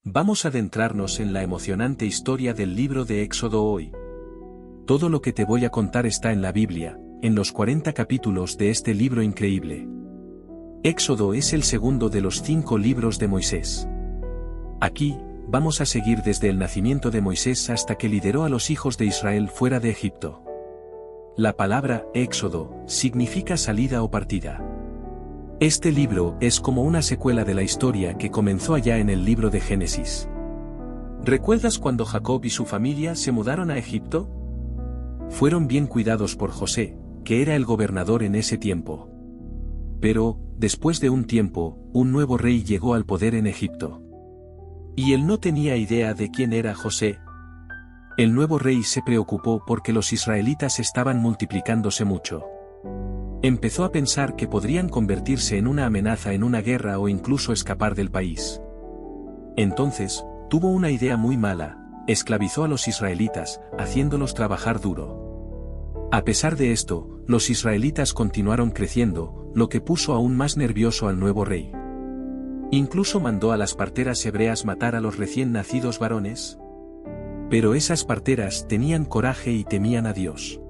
Vamos a adentrarnos en la emocionante historia del libro de Éxodo hoy. Todo lo que te voy a contar está en la Biblia, en los 40 capítulos de este libro increíble. Éxodo es el segundo de los 5 libros de Moisés. Aquí, vamos a seguir desde el nacimiento de Moisés hasta que lideró a los hijos de Israel fuera de Egipto. La palabra Éxodo significa salida o partida. Este libro es como una secuela de la historia que comenzó allá en el libro de Génesis. ¿Recuerdas cuando Jacob y su familia se mudaron a Egipto? Fueron bien cuidados por José, que era el gobernador en ese tiempo. Pero, después de un tiempo, un nuevo rey llegó al poder en Egipto. Y él no tenía idea de quién era José. El nuevo rey se preocupó porque los israelitas estaban multiplicándose mucho. Empezó a pensar que podrían convertirse en una amenaza en una guerra o incluso escapar del país. Entonces, tuvo una idea muy mala: esclavizó a los israelitas, haciéndolos trabajar duro. A pesar de esto, los israelitas continuaron creciendo, lo que puso aún más nervioso al nuevo rey. Incluso mandó a las parteras hebreas matar a los recién nacidos varones. Pero esas parteras tenían coraje y temían a Dios.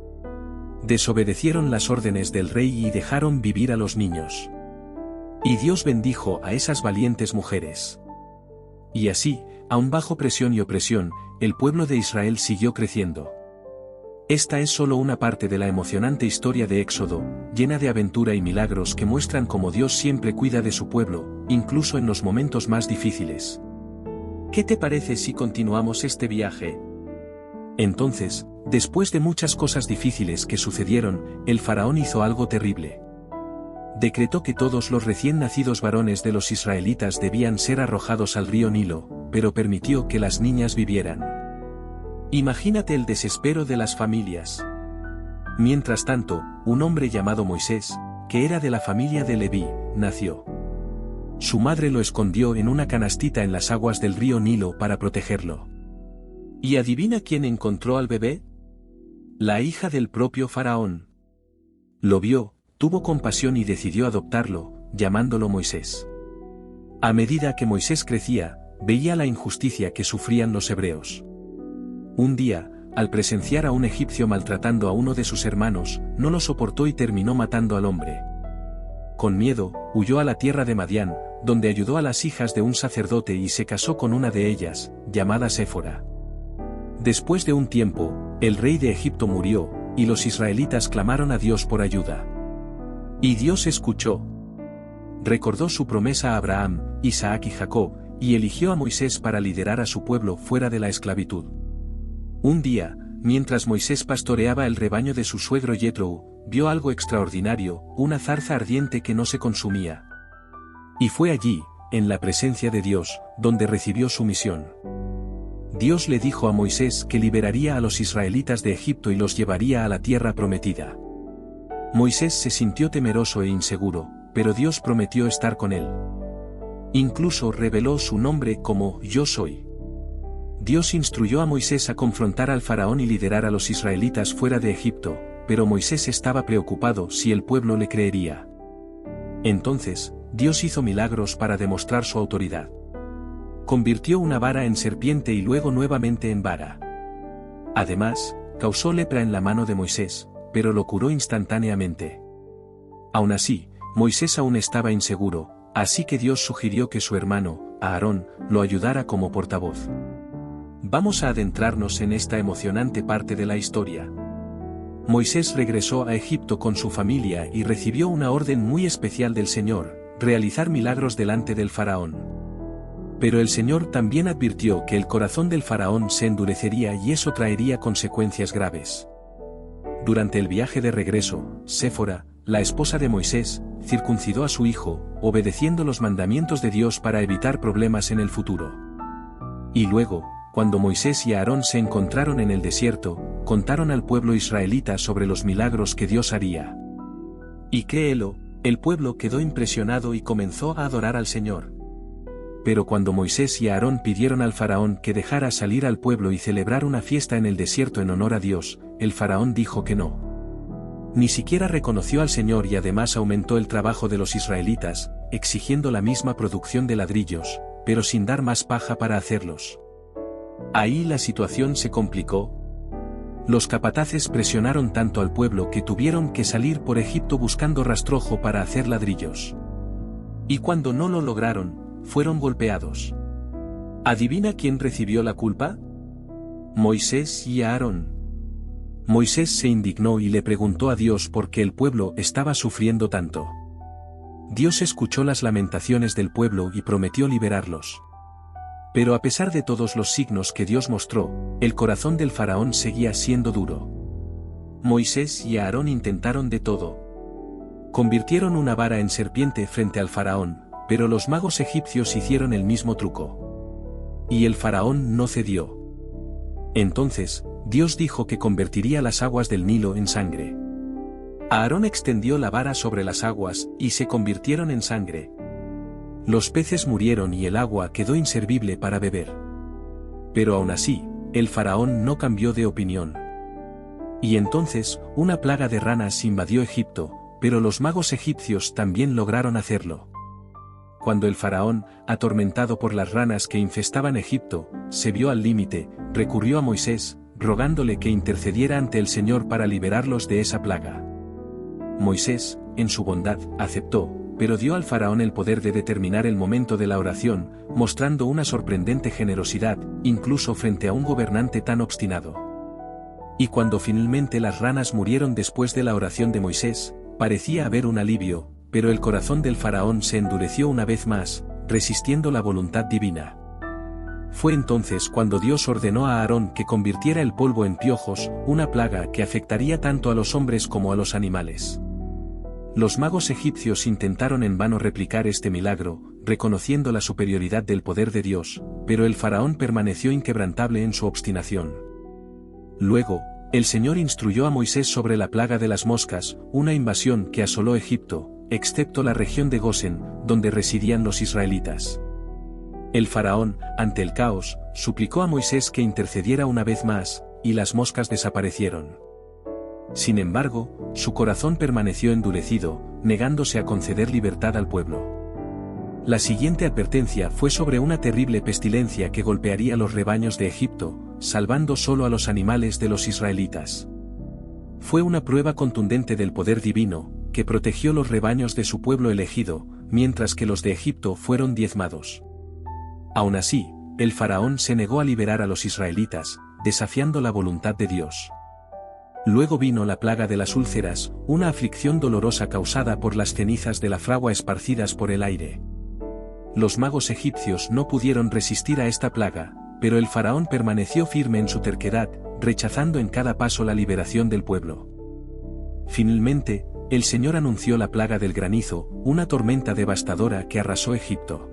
Desobedecieron las órdenes del rey y dejaron vivir a los niños. Y Dios bendijo a esas valientes mujeres. Y así, aun bajo presión y opresión, el pueblo de Israel siguió creciendo. Esta es solo una parte de la emocionante historia de Éxodo, llena de aventura y milagros que muestran cómo Dios siempre cuida de su pueblo, incluso en los momentos más difíciles. ¿Qué te parece si continuamos este viaje? Entonces, después de muchas cosas difíciles que sucedieron, el faraón hizo algo terrible. Decretó que todos los recién nacidos varones de los israelitas debían ser arrojados al río Nilo, pero permitió que las niñas vivieran. Imagínate el desespero de las familias. Mientras tanto, un hombre llamado Moisés, que era de la familia de Leví, nació. Su madre lo escondió en una canastita en las aguas del río Nilo para protegerlo. ¿Y adivina quién encontró al bebé? La hija del propio faraón. Lo vio, tuvo compasión y decidió adoptarlo, llamándolo Moisés. A medida que Moisés crecía, veía la injusticia que sufrían los hebreos. Un día, al presenciar a un egipcio maltratando a uno de sus hermanos, no lo soportó y terminó matando al hombre. Con miedo, huyó a la tierra de Madián, donde ayudó a las hijas de un sacerdote y se casó con una de ellas, llamada Séfora. Después de un tiempo, el rey de Egipto murió, y los israelitas clamaron a Dios por ayuda. Y Dios escuchó. Recordó su promesa a Abraham, Isaac y Jacob, y eligió a Moisés para liderar a su pueblo fuera de la esclavitud. Un día, mientras Moisés pastoreaba el rebaño de su suegro Yetro, vio algo extraordinario, una zarza ardiente que no se consumía. Y fue allí, en la presencia de Dios, donde recibió su misión. Dios le dijo a Moisés que liberaría a los israelitas de Egipto y los llevaría a la tierra prometida. Moisés se sintió temeroso e inseguro, pero Dios prometió estar con él. Incluso reveló su nombre como Yo Soy. Dios instruyó a Moisés a confrontar al faraón y liderar a los israelitas fuera de Egipto, pero Moisés estaba preocupado si el pueblo le creería. Entonces, Dios hizo milagros para demostrar su autoridad. Convirtió una vara en serpiente y luego nuevamente en vara. Además, causó lepra en la mano de Moisés, pero lo curó instantáneamente. Aún así, Moisés aún estaba inseguro, así que Dios sugirió que su hermano, Aarón, lo ayudara como portavoz. Vamos a adentrarnos en esta emocionante parte de la historia. Moisés regresó a Egipto con su familia y recibió una orden muy especial del Señor: realizar milagros delante del faraón. Pero el Señor también advirtió que el corazón del faraón se endurecería y eso traería consecuencias graves. Durante el viaje de regreso, Séfora, la esposa de Moisés, circuncidó a su hijo, obedeciendo los mandamientos de Dios para evitar problemas en el futuro. Y luego, cuando Moisés y Aarón se encontraron en el desierto, contaron al pueblo israelita sobre los milagros que Dios haría. Y créelo, el pueblo quedó impresionado y comenzó a adorar al Señor. Pero cuando Moisés y Aarón pidieron al faraón que dejara salir al pueblo y celebrar una fiesta en el desierto en honor a Dios, el faraón dijo que no. Ni siquiera reconoció al Señor y además aumentó el trabajo de los israelitas, exigiendo la misma producción de ladrillos, pero sin dar más paja para hacerlos. Ahí la situación se complicó. Los capataces presionaron tanto al pueblo que tuvieron que salir por Egipto buscando rastrojo para hacer ladrillos. Y cuando no lo lograron, fueron golpeados. ¿Adivina quién recibió la culpa? Moisés y Aarón. Moisés se indignó y le preguntó a Dios por qué el pueblo estaba sufriendo tanto. Dios escuchó las lamentaciones del pueblo y prometió liberarlos. Pero a pesar de todos los signos que Dios mostró, el corazón del faraón seguía siendo duro. Moisés y Aarón intentaron de todo. Convirtieron una vara en serpiente frente al faraón, pero los magos egipcios hicieron el mismo truco. Y el faraón no cedió. Entonces, Dios dijo que convertiría las aguas del Nilo en sangre. Aarón extendió la vara sobre las aguas, y se convirtieron en sangre. Los peces murieron y el agua quedó inservible para beber. Pero aún así, el faraón no cambió de opinión. Y entonces, una plaga de ranas invadió Egipto, pero los magos egipcios también lograron hacerlo. Cuando el faraón, atormentado por las ranas que infestaban Egipto, se vio al límite, recurrió a Moisés, rogándole que intercediera ante el Señor para liberarlos de esa plaga. Moisés, en su bondad, aceptó, pero dio al faraón el poder de determinar el momento de la oración, mostrando una sorprendente generosidad, incluso frente a un gobernante tan obstinado. Y cuando finalmente las ranas murieron después de la oración de Moisés, parecía haber un alivio, pero el corazón del faraón se endureció una vez más, resistiendo la voluntad divina. Fue entonces cuando Dios ordenó a Aarón que convirtiera el polvo en piojos, una plaga que afectaría tanto a los hombres como a los animales. Los magos egipcios intentaron en vano replicar este milagro, reconociendo la superioridad del poder de Dios, pero el faraón permaneció inquebrantable en su obstinación. Luego, el Señor instruyó a Moisés sobre la plaga de las moscas, una invasión que asoló Egipto, excepto la región de Gosén, donde residían los israelitas. El faraón, ante el caos, suplicó a Moisés que intercediera una vez más, y las moscas desaparecieron. Sin embargo, su corazón permaneció endurecido, negándose a conceder libertad al pueblo. La siguiente advertencia fue sobre una terrible pestilencia que golpearía los rebaños de Egipto, salvando solo a los animales de los israelitas. Fue una prueba contundente del poder divino, que protegió los rebaños de su pueblo elegido, mientras que los de Egipto fueron diezmados. Aún así, el faraón se negó a liberar a los israelitas, desafiando la voluntad de Dios. Luego vino la plaga de las úlceras, una aflicción dolorosa causada por las cenizas de la fragua esparcidas por el aire. Los magos egipcios no pudieron resistir a esta plaga, pero el faraón permaneció firme en su terquedad, rechazando en cada paso la liberación del pueblo. Finalmente, el Señor anunció la plaga del granizo, una tormenta devastadora que arrasó Egipto.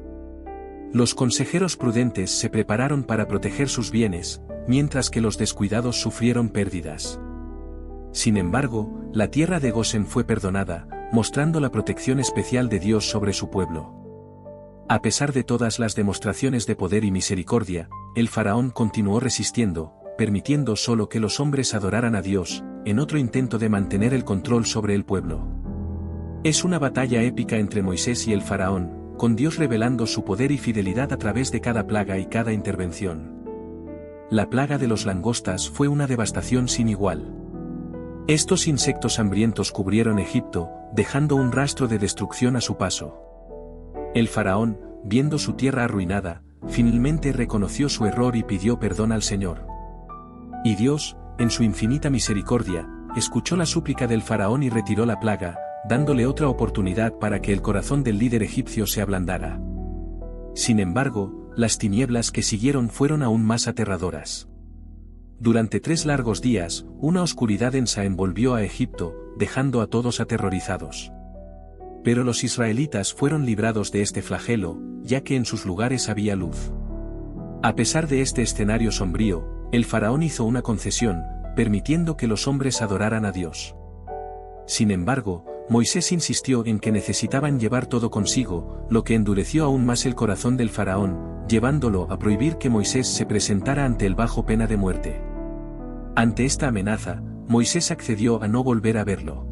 Los consejeros prudentes se prepararon para proteger sus bienes, mientras que los descuidados sufrieron pérdidas. Sin embargo, la tierra de Gosén fue perdonada, mostrando la protección especial de Dios sobre su pueblo. A pesar de todas las demostraciones de poder y misericordia, el faraón continuó resistiendo, permitiendo solo que los hombres adoraran a Dios, en otro intento de mantener el control sobre el pueblo. Es una batalla épica entre Moisés y el faraón, con Dios revelando su poder y fidelidad a través de cada plaga y cada intervención. La plaga de los langostas fue una devastación sin igual. Estos insectos hambrientos cubrieron Egipto, dejando un rastro de destrucción a su paso. El faraón, viendo su tierra arruinada, finalmente reconoció su error y pidió perdón al Señor. Y Dios, en su infinita misericordia, escuchó la súplica del faraón y retiró la plaga, dándole otra oportunidad para que el corazón del líder egipcio se ablandara. Sin embargo, las tinieblas que siguieron fueron aún más aterradoras. Durante 3 largos días, una oscuridad densa envolvió a Egipto, dejando a todos aterrorizados. Pero los israelitas fueron librados de este flagelo, ya que en sus lugares había luz. A pesar de este escenario sombrío, el faraón hizo una concesión, permitiendo que los hombres adoraran a Dios. Sin embargo, Moisés insistió en que necesitaban llevar todo consigo, lo que endureció aún más el corazón del faraón, llevándolo a prohibir que Moisés se presentara ante él bajo pena de muerte. Ante esta amenaza, Moisés accedió a no volver a verlo.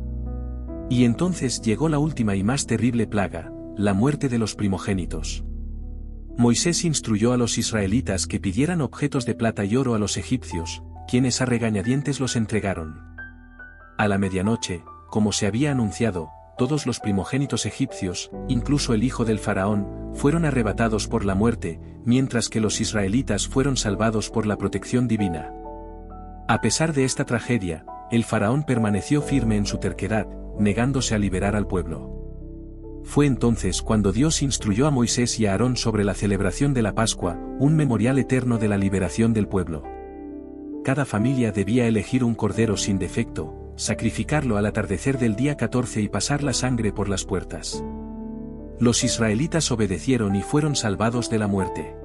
Y entonces llegó la última y más terrible plaga, la muerte de los primogénitos. Moisés instruyó a los israelitas que pidieran objetos de plata y oro a los egipcios, quienes a regañadientes los entregaron. A la medianoche, como se había anunciado, todos los primogénitos egipcios, incluso el hijo del faraón, fueron arrebatados por la muerte, mientras que los israelitas fueron salvados por la protección divina. A pesar de esta tragedia, el faraón permaneció firme en su terquedad, negándose a liberar al pueblo. Fue entonces cuando Dios instruyó a Moisés y a Aarón sobre la celebración de la Pascua, un memorial eterno de la liberación del pueblo. Cada familia debía elegir un cordero sin defecto, sacrificarlo al atardecer del día 14 y pasar la sangre por las puertas. Los israelitas obedecieron y fueron salvados de la muerte.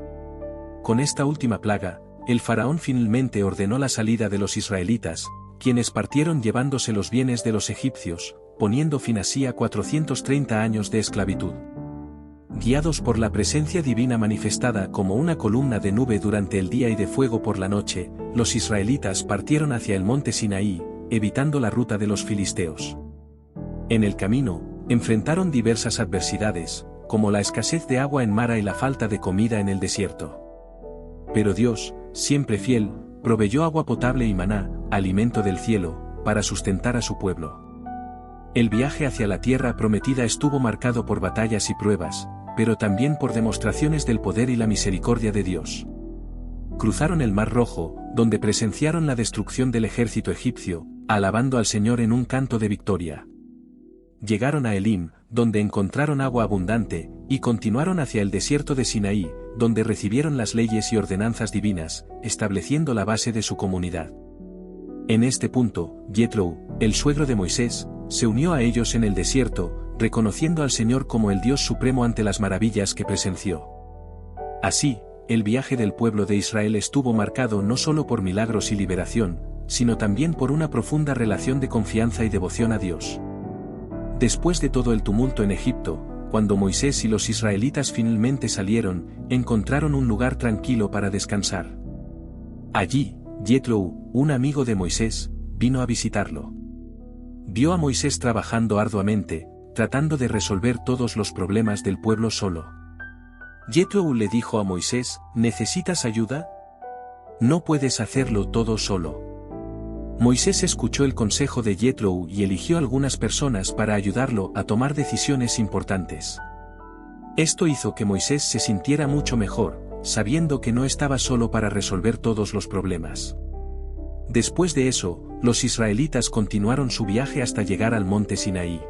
Con esta última plaga, el faraón finalmente ordenó la salida de los israelitas, quienes partieron llevándose los bienes de los egipcios, poniendo fin así a 430 años de esclavitud. Guiados por la presencia divina manifestada como una columna de nube durante el día y de fuego por la noche, los israelitas partieron hacia el monte Sinaí, evitando la ruta de los filisteos. En el camino, enfrentaron diversas adversidades, como la escasez de agua en Mara y la falta de comida en el desierto. Pero Dios, siempre fiel, proveyó agua potable y maná, alimento del cielo, para sustentar a su pueblo. El viaje hacia la tierra prometida estuvo marcado por batallas y pruebas, pero también por demostraciones del poder y la misericordia de Dios. Cruzaron el Mar Rojo, donde presenciaron la destrucción del ejército egipcio, alabando al Señor en un canto de victoria. Llegaron a Elim, donde encontraron agua abundante, y continuaron hacia el desierto de Sinaí, donde recibieron las leyes y ordenanzas divinas, estableciendo la base de su comunidad. En este punto, Yethro, el suegro de Moisés, se unió a ellos en el desierto, reconociendo al Señor como el Dios supremo ante las maravillas que presenció. Así, el viaje del pueblo de Israel estuvo marcado no solo por milagros y liberación, sino también por una profunda relación de confianza y devoción a Dios. Después de todo el tumulto en Egipto, cuando Moisés y los israelitas finalmente salieron, encontraron un lugar tranquilo para descansar. Allí, Yethro, un amigo de Moisés, vino a visitarlo. Vio a Moisés trabajando arduamente, tratando de resolver todos los problemas del pueblo solo. Yethro le dijo a Moisés: ¿necesitas ayuda? No puedes hacerlo todo solo. Moisés escuchó el consejo de Yethro y eligió algunas personas para ayudarlo a tomar decisiones importantes. Esto hizo que Moisés se sintiera mucho mejor, sabiendo que no estaba solo para resolver todos los problemas. Después de eso, los israelitas continuaron su viaje hasta llegar al monte Sinaí.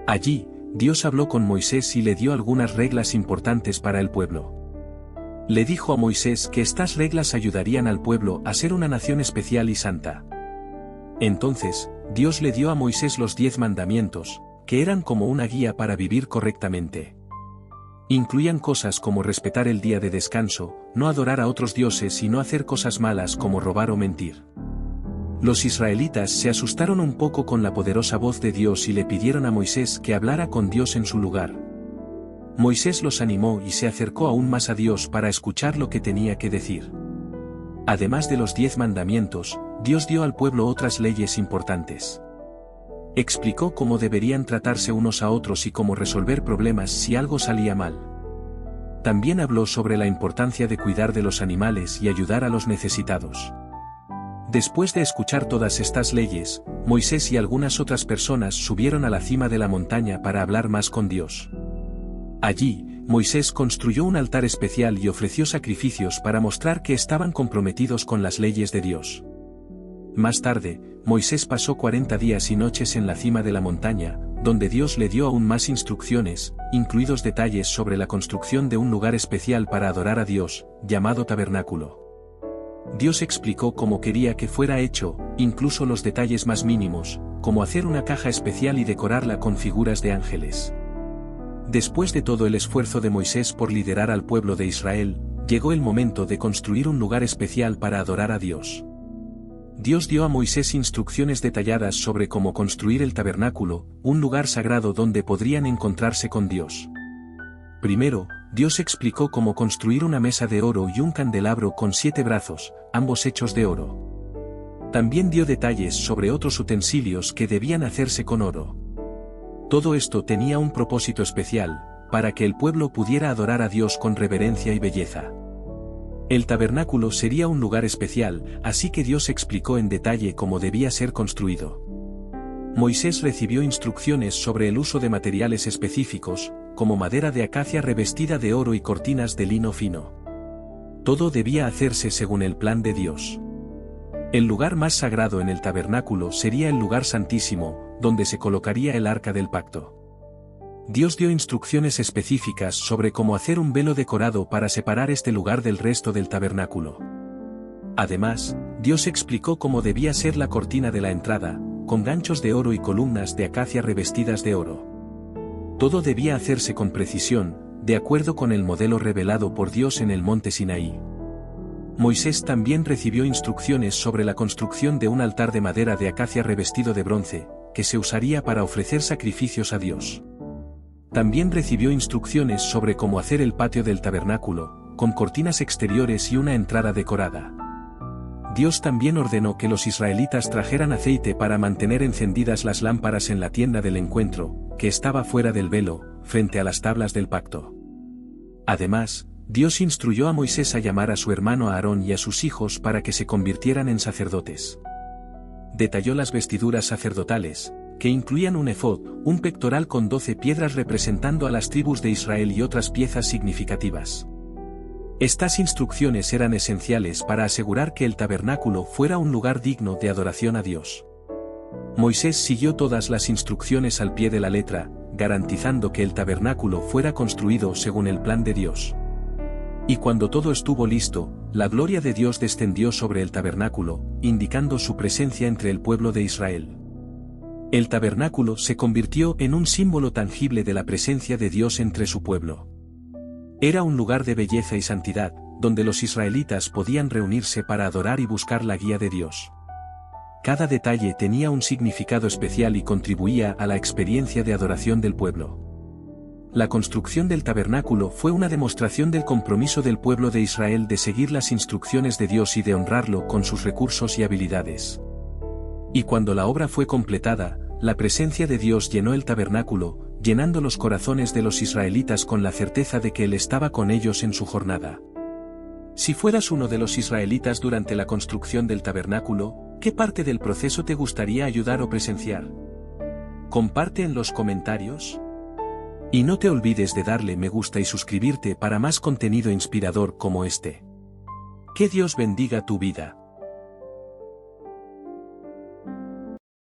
Allí, Dios habló con Moisés y le dio algunas reglas importantes para el pueblo. Le dijo a Moisés que estas reglas ayudarían al pueblo a ser una nación especial y santa. Entonces, Dios le dio a Moisés los 10 mandamientos, que eran como una guía para vivir correctamente. Incluían cosas como respetar el día de descanso, no adorar a otros dioses y no hacer cosas malas como robar o mentir. Los israelitas se asustaron un poco con la poderosa voz de Dios y le pidieron a Moisés que hablara con Dios en su lugar. Moisés los animó y se acercó aún más a Dios para escuchar lo que tenía que decir. Además de los 10 mandamientos, Dios dio al pueblo otras leyes importantes. Explicó cómo deberían tratarse unos a otros y cómo resolver problemas si algo salía mal. También habló sobre la importancia de cuidar de los animales y ayudar a los necesitados. Después de escuchar todas estas leyes, Moisés y algunas otras personas subieron a la cima de la montaña para hablar más con Dios. Allí, Moisés construyó un altar especial y ofreció sacrificios para mostrar que estaban comprometidos con las leyes de Dios. Más tarde, Moisés pasó 40 días y noches en la cima de la montaña, donde Dios le dio aún más instrucciones, incluidos detalles sobre la construcción de un lugar especial para adorar a Dios, llamado tabernáculo. Dios explicó cómo quería que fuera hecho, incluso los detalles más mínimos, como hacer una caja especial y decorarla con figuras de ángeles. Después de todo el esfuerzo de Moisés por liderar al pueblo de Israel, llegó el momento de construir un lugar especial para adorar a Dios. Dios dio a Moisés instrucciones detalladas sobre cómo construir el tabernáculo, un lugar sagrado donde podrían encontrarse con Dios. Primero, Dios explicó cómo construir una mesa de oro y un candelabro con 7 brazos, ambos hechos de oro. También dio detalles sobre otros utensilios que debían hacerse con oro. Todo esto tenía un propósito especial, para que el pueblo pudiera adorar a Dios con reverencia y belleza. El tabernáculo sería un lugar especial, así que Dios explicó en detalle cómo debía ser construido. Moisés recibió instrucciones sobre el uso de materiales específicos, como madera de acacia revestida de oro y cortinas de lino fino. Todo debía hacerse según el plan de Dios. El lugar más sagrado en el tabernáculo sería el lugar santísimo, donde se colocaría el arca del pacto. Dios dio instrucciones específicas sobre cómo hacer un velo decorado para separar este lugar del resto del tabernáculo. Además, Dios explicó cómo debía ser la cortina de la entrada, con ganchos de oro y columnas de acacia revestidas de oro. Todo debía hacerse con precisión, de acuerdo con el modelo revelado por Dios en el monte Sinaí. Moisés también recibió instrucciones sobre la construcción de un altar de madera de acacia revestido de bronce, que se usaría para ofrecer sacrificios a Dios. También recibió instrucciones sobre cómo hacer el patio del tabernáculo, con cortinas exteriores y una entrada decorada. Dios también ordenó que los israelitas trajeran aceite para mantener encendidas las lámparas en la tienda del encuentro, que estaba fuera del velo, frente a las tablas del pacto. Además, Dios instruyó a Moisés a llamar a su hermano Aarón y a sus hijos para que se convirtieran en sacerdotes. Detalló las vestiduras sacerdotales, que incluían un efod, un pectoral con 12 piedras representando a las tribus de Israel y otras piezas significativas. Estas instrucciones eran esenciales para asegurar que el tabernáculo fuera un lugar digno de adoración a Dios. Moisés siguió todas las instrucciones al pie de la letra, garantizando que el tabernáculo fuera construido según el plan de Dios. Y cuando todo estuvo listo, la gloria de Dios descendió sobre el tabernáculo, indicando su presencia entre el pueblo de Israel. El tabernáculo se convirtió en un símbolo tangible de la presencia de Dios entre su pueblo. Era un lugar de belleza y santidad, donde los israelitas podían reunirse para adorar y buscar la guía de Dios. Cada detalle tenía un significado especial y contribuía a la experiencia de adoración del pueblo. La construcción del tabernáculo fue una demostración del compromiso del pueblo de Israel de seguir las instrucciones de Dios y de honrarlo con sus recursos y habilidades. Y cuando la obra fue completada, la presencia de Dios llenó el tabernáculo, llenando los corazones de los israelitas con la certeza de que Él estaba con ellos en su jornada. Si fueras uno de los israelitas durante la construcción del tabernáculo, ¿qué parte del proceso te gustaría ayudar o presenciar? Comparte en los comentarios. Y no te olvides de darle me gusta y suscribirte para más contenido inspirador como este. Que Dios bendiga tu vida.